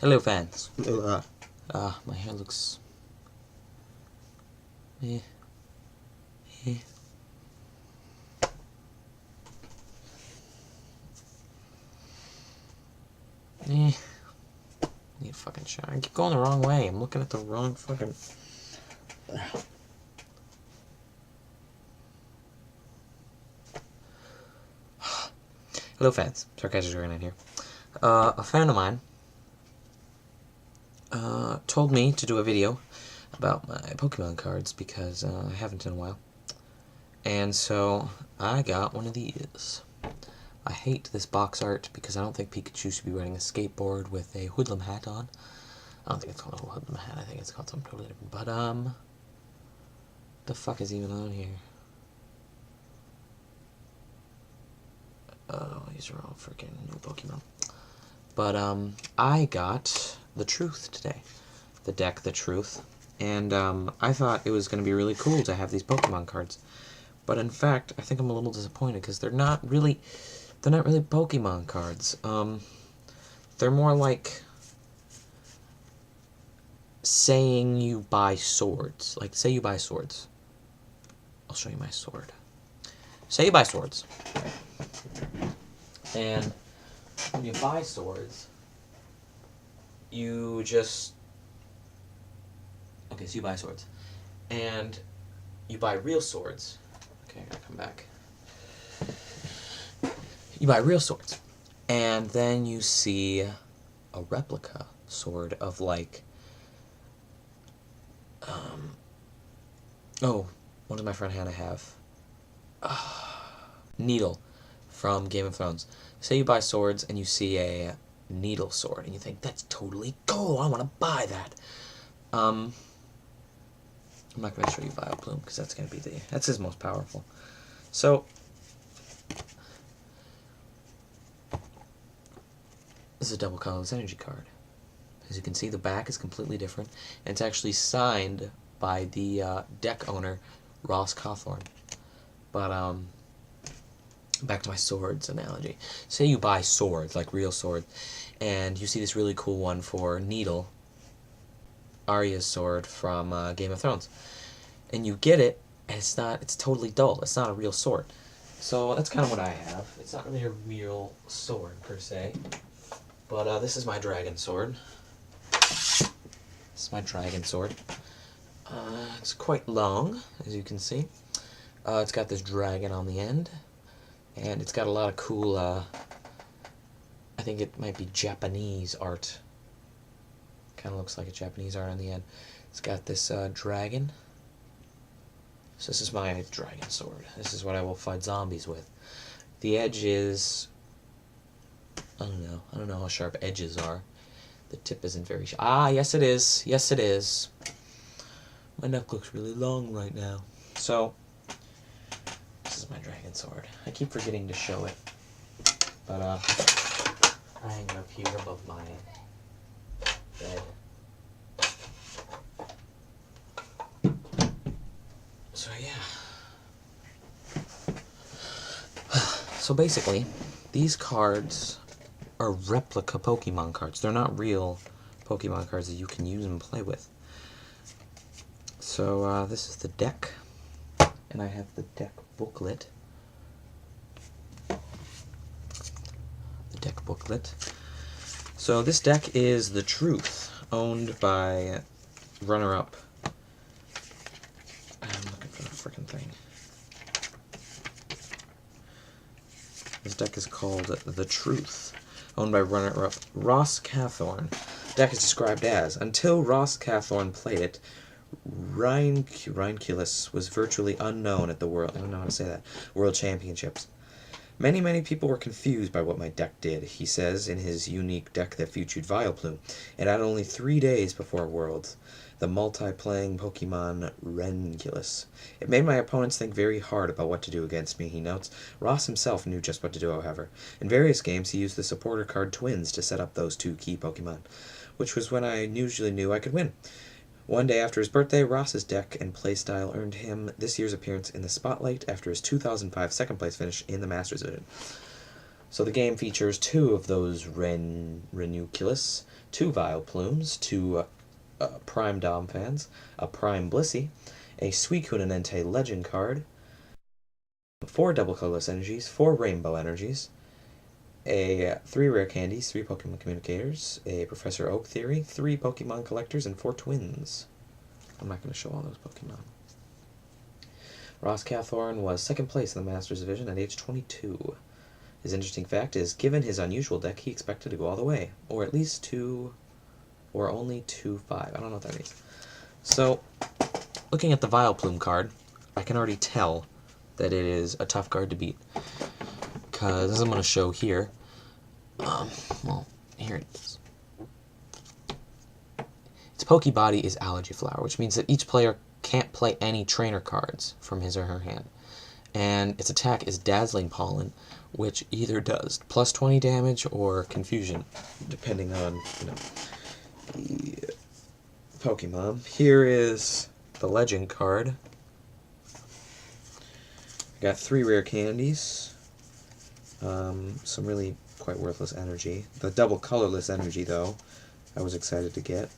Hello, fans. Uh, My hair looks... Eh. Eh. Eh. Need a fucking shower. I keep going the wrong way. I'm looking at the wrong fucking... Hello, fans. Sarcastic Dragonite here. A friend of mine told me to do a video about my Pokemon cards because I haven't in a while. And so I got one of these. I hate this box art because I don't think Pikachu should be riding a skateboard with a hoodlum hat on. I don't think it's called a hoodlum hat. I think it's called something totally different. But, the fuck is even on here? Oh, these are all freaking new Pokemon. But, I got the Truth today. The deck, the Truth. And, I thought it was going to be really cool to have these Pokemon cards. But in fact, I think I'm a little disappointed because they're not really Pokemon cards. They're more like saying you buy swords. Like, say you buy swords. I'll show you my sword. Say you buy swords. And when you buy swords, you just... Okay, so you buy swords. And you buy real swords. Okay, I gotta come back. You buy real swords. And then you see a replica sword of, like... Oh, what does my friend Hannah have? Needle from Game of Thrones. Say you buy swords and you see a needle sword and you think, that's totally cool, I want to buy that. I'm not going to show you Vileplume because that's going to be that's his most powerful. So, this is a double colorless energy card. As you can see, the back is completely different, and it's actually signed by the deck owner, Ross Cawthorn. But, back to my swords analogy. Say you buy swords, like real swords, and you see this really cool one for Needle, Arya's sword from Game of Thrones. And you get it, and it's totally dull. It's not a real sword. So that's kind of what I have. It's not really a real sword, per se. But this is my dragon sword. This is my dragon sword. It's quite long, as you can see. It's got this dragon on the end. And it's got a lot of cool, I think it might be Japanese art. Kind of looks like a Japanese art on the end. It's got this dragon. So this is my dragon sword. This is what I will fight zombies with. The edge is... I don't know how sharp edges are. The tip isn't very sharp. Ah, yes it is. Yes it is. My neck looks really long right now. So, this is my dragon sword. I keep forgetting to show it. But, I hang it up here above my bed. So, yeah. So, basically, these cards are replica Pokemon cards. They're not real Pokemon cards that you can use and play with. So, this is the deck. And I have the deck booklet. The deck booklet. So this deck is The Truth, owned by runner-up. I'm looking for the frickin' thing. This deck is called The Truth, owned by runner-up Ross Cawthorn. The deck is described as, until Ross Cawthorn played it, Rhynculus was virtually unknown at the World... I don't know how to say that. World Championships. Many people were confused by what my deck did, he says in his unique deck that featured Vileplume. It had only 3 days before Worlds. The multi-playing Pokemon Rhynculus. It made my opponents think very hard about what to do against me, he notes. Ross himself knew just what to do, however. In various games, he used the supporter card Twins to set up those 2 key Pokemon, which was when I usually knew I could win. One day after his birthday, Ross's deck and playstyle earned him this year's appearance in the spotlight after his 2005 second-place finish in the Masters Division. So the game features 2 of those Ranunculus, 2 Vileplumes, 2 Prime Dom fans, a Prime Blissey, a Suicune Entei Legend card, 4 double colorless energies, 4 rainbow energies, 3 rare candies, 3 Pokemon communicators, a Professor Oak theory, 3 Pokemon collectors, and 4 twins. I'm not going to show all those Pokemon. Ross Cathorn was 2nd place in the Masters Division at age 22. His interesting fact is, given his unusual deck, he expected to go all the way, or at least only 2-5. I don't know what that means. So, looking at the Vileplume card, I can already tell that it is a tough card to beat. Because, as I'm going to show here, well, here it is. Its Pokebody is Allergy Flower, which means that each player can't play any trainer cards from his or her hand. And its attack is Dazzling Pollen, which either does plus 20 damage or Confusion, depending on, the Pokemon. Here is the Legend card. I got 3 rare candies, some really quite worthless energy. The double colorless energy, though, I was excited to get.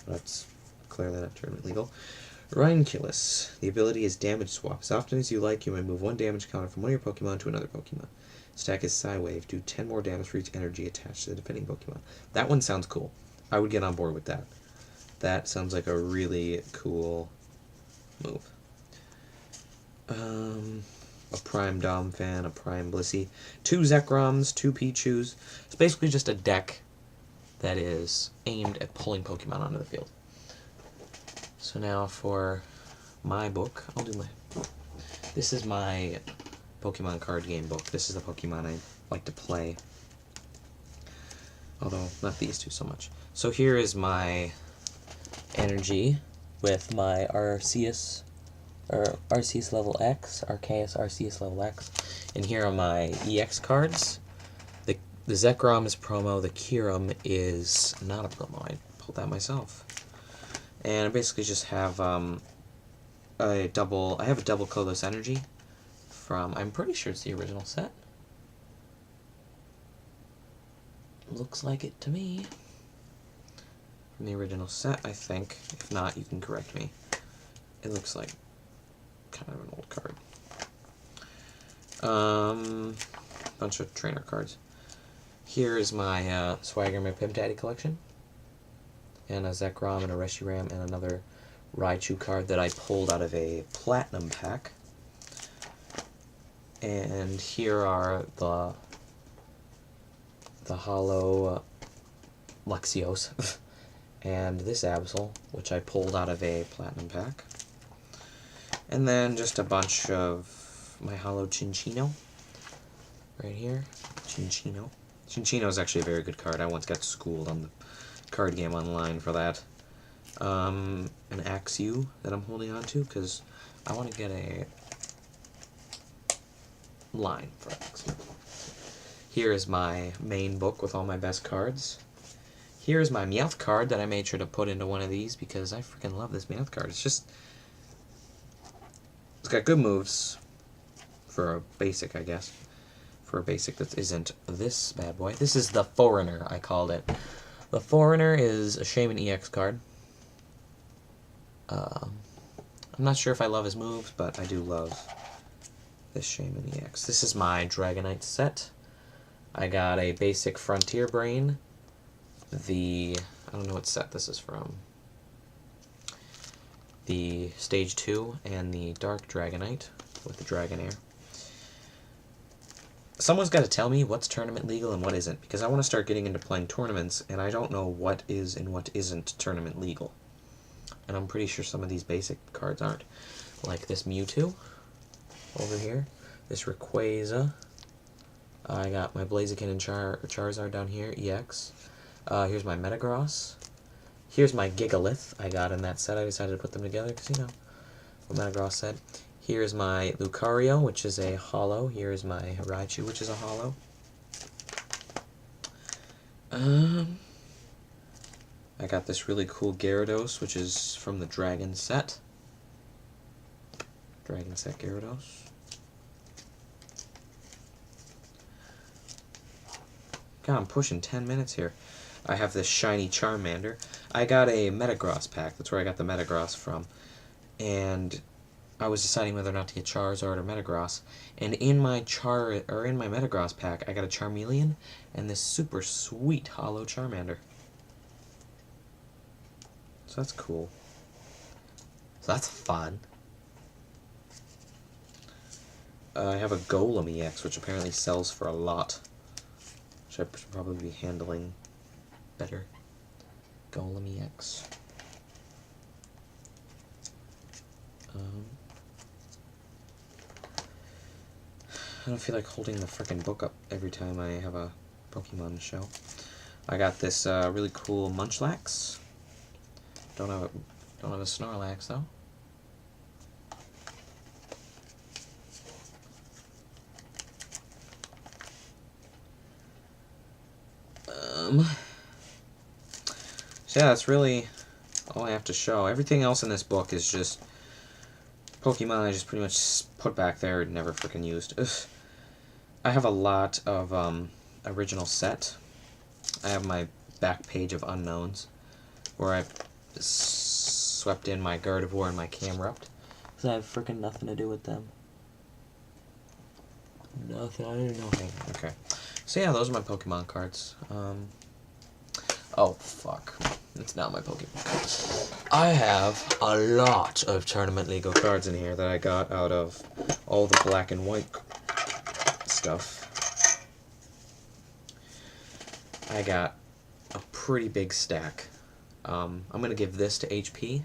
That's clearly not tournament legal. Ranunculus. The ability is Damage Swap. As often as you like, you may move 1 damage counter from one of your Pokemon to another Pokemon. Stack is Psywave. Do 10 more damage for each energy attached to the defending Pokemon. That one sounds cool. I would get on board with that. That sounds like a really cool move. A Prime Dom fan, a Prime Blissey, 2 Zekroms, 2 Pichus. It's basically just a deck that is aimed at pulling Pokemon onto the field. So now for my book, this is my Pokemon card game book. This is the Pokemon I like to play. Although, not these two so much. So here is my energy with my Arceus level X, Arceus level X. And here are my EX cards. The Zekrom is promo, the Kyurem is not a promo. I pulled that myself. And I basically just have a double colorless energy from, I'm pretty sure it's the original set. Looks like it to me. From the original set, I think. If not, you can correct me. It looks like kind of an old card. Bunch of trainer cards. Here is my Swagger, my Pimp Daddy collection. And a Zekrom and a Reshiram and another Raichu card that I pulled out of a Platinum pack. And here are the Hollow Luxios and this Absol, which I pulled out of a Platinum pack. And then just a bunch of my Hollow Chinchino right here. Chinchino. Chinchino is actually a very good card. I once got schooled on the card game online for that. An Axew that I'm holding on to because I want to get a line for Axew. Here is my main book with all my best cards. Here's my Meowth card that I made sure to put into one of these because I freaking love this Meowth card. It's got good moves for a basic, I guess. For a basic that isn't this bad boy. This is the Foreigner, I called it. The Foreigner is a Shaman EX card. I'm not sure if I love his moves, but I do love this Shaman EX. This is my Dragonite set. I got a basic Frontier Brain. I don't know what set this is from. The Stage 2 and the Dark Dragonite with the Dragonair. Someone's got to tell me what's tournament legal and what isn't, because I want to start getting into playing tournaments, and I don't know what is and what isn't tournament legal. And I'm pretty sure some of these basic cards aren't. Like this Mewtwo over here, this Rayquaza. I got my Blaziken and Charizard down here, EX. Here's my Metagross. Here's my Gigalith I got in that set. I decided to put them together because, you know, what Metagross said. Here's my Lucario, which is a holo. Here's my Raichu, which is a holo. I got this really cool Gyarados, which is from the Dragon set. Dragon set Gyarados. God, I'm pushing 10 minutes here. I have this shiny Charmander. I got a Metagross pack. That's where I got the Metagross from. And I was deciding whether or not to get Charizard or Metagross. And in my Metagross pack, I got a Charmeleon and this super sweet Holo Charmander. So that's cool. So that's fun. I have a Golem EX, which apparently sells for a lot. Which I should probably be handling better. Golem EX. I don't feel like holding the frickin' book up every time I have a Pokemon show. I got this really cool Munchlax. Don't have a Snorlax though. So yeah, that's really all I have to show. Everything else in this book is just Pokemon I just pretty much put back there and never freaking used. Ugh. I have a lot of original set. I have my back page of unknowns where I swept in my Gardevoir and my Camerupt because I have freaking nothing to do with them. Nothing. I don't know nothing. Okay. So yeah, those are my Pokemon cards. Oh fuck. It's not my Pokemon cards. I have a lot of Tournament Legal cards in here that I got out of all the black and white stuff. I got a pretty big stack. I'm going to give this to HP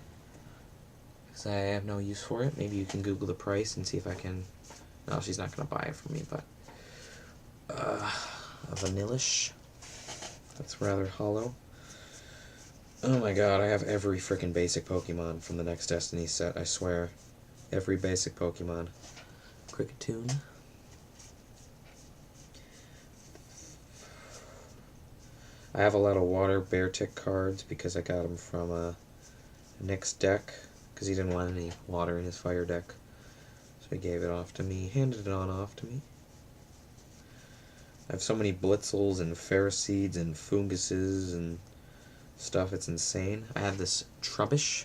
because I have no use for it. Maybe you can Google the price and see if I can... No, she's not going to buy it from me, but... a Vanillish. That's rather hollow. Oh my god, I have every frickin' basic Pokemon from the next Destiny set, I swear. Every basic Pokemon. Cricketune. I have a lot of Water Beartic cards because I got them from Nick's deck, because he didn't want any water in his fire deck. So he gave it off to me, handed it on off to me. I have so many Blitzels and Ferroseeds and Funguses and stuff, it's insane. I have this Trubbish.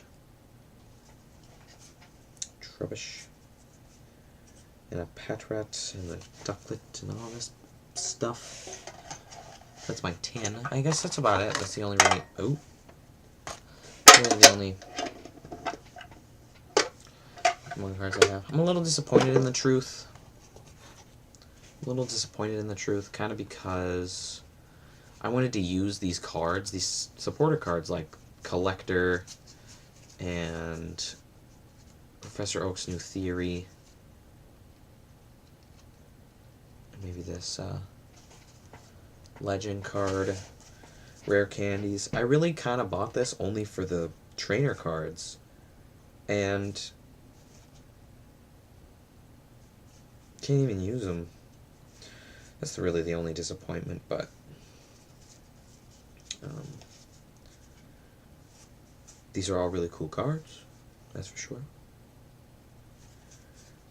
And a Patrat and a Ducklet and all this stuff. That's my 10. I guess that's about it. That's the only really... Oh. Really the only Pokemon cards I have. I'm a little disappointed in the truth. Kind of because I wanted to use these cards, these supporter cards, like Collector and Professor Oak's New Theory. And maybe this Legend card, Rare Candies. I really kind of bought this only for the trainer cards. And can't even use them. That's really the only disappointment, but these are all really cool cards, that's for sure.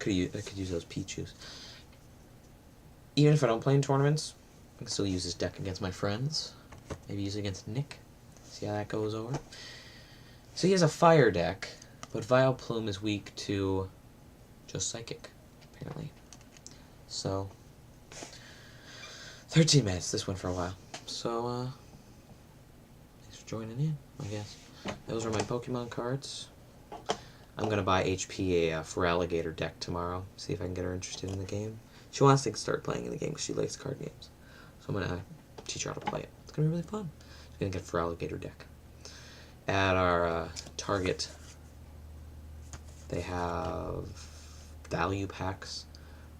I could use those Pichus. Even if I don't play in tournaments, I can still use this deck against my friends. Maybe use it against Nick. See how that goes over. So he has a fire deck, but Vileplume is weak to just Psychic, apparently. So 13 minutes, this went for a while. So, thanks for joining in, I guess. Those are my Pokemon cards. I'm going to buy HP a Feraligatr deck tomorrow, see if I can get her interested in the game. She wants to start playing in the game because she likes card games. So I'm going to teach her how to play it. It's going to be really fun. She's going to get a Feraligatr deck. At our Target, they have value packs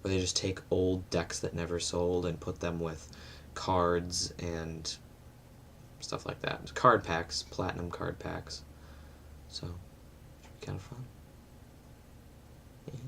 where they just take old decks that never sold and put them with cards and stuff like that. Card packs, platinum card packs. So, it should be kind of fun. Yeah.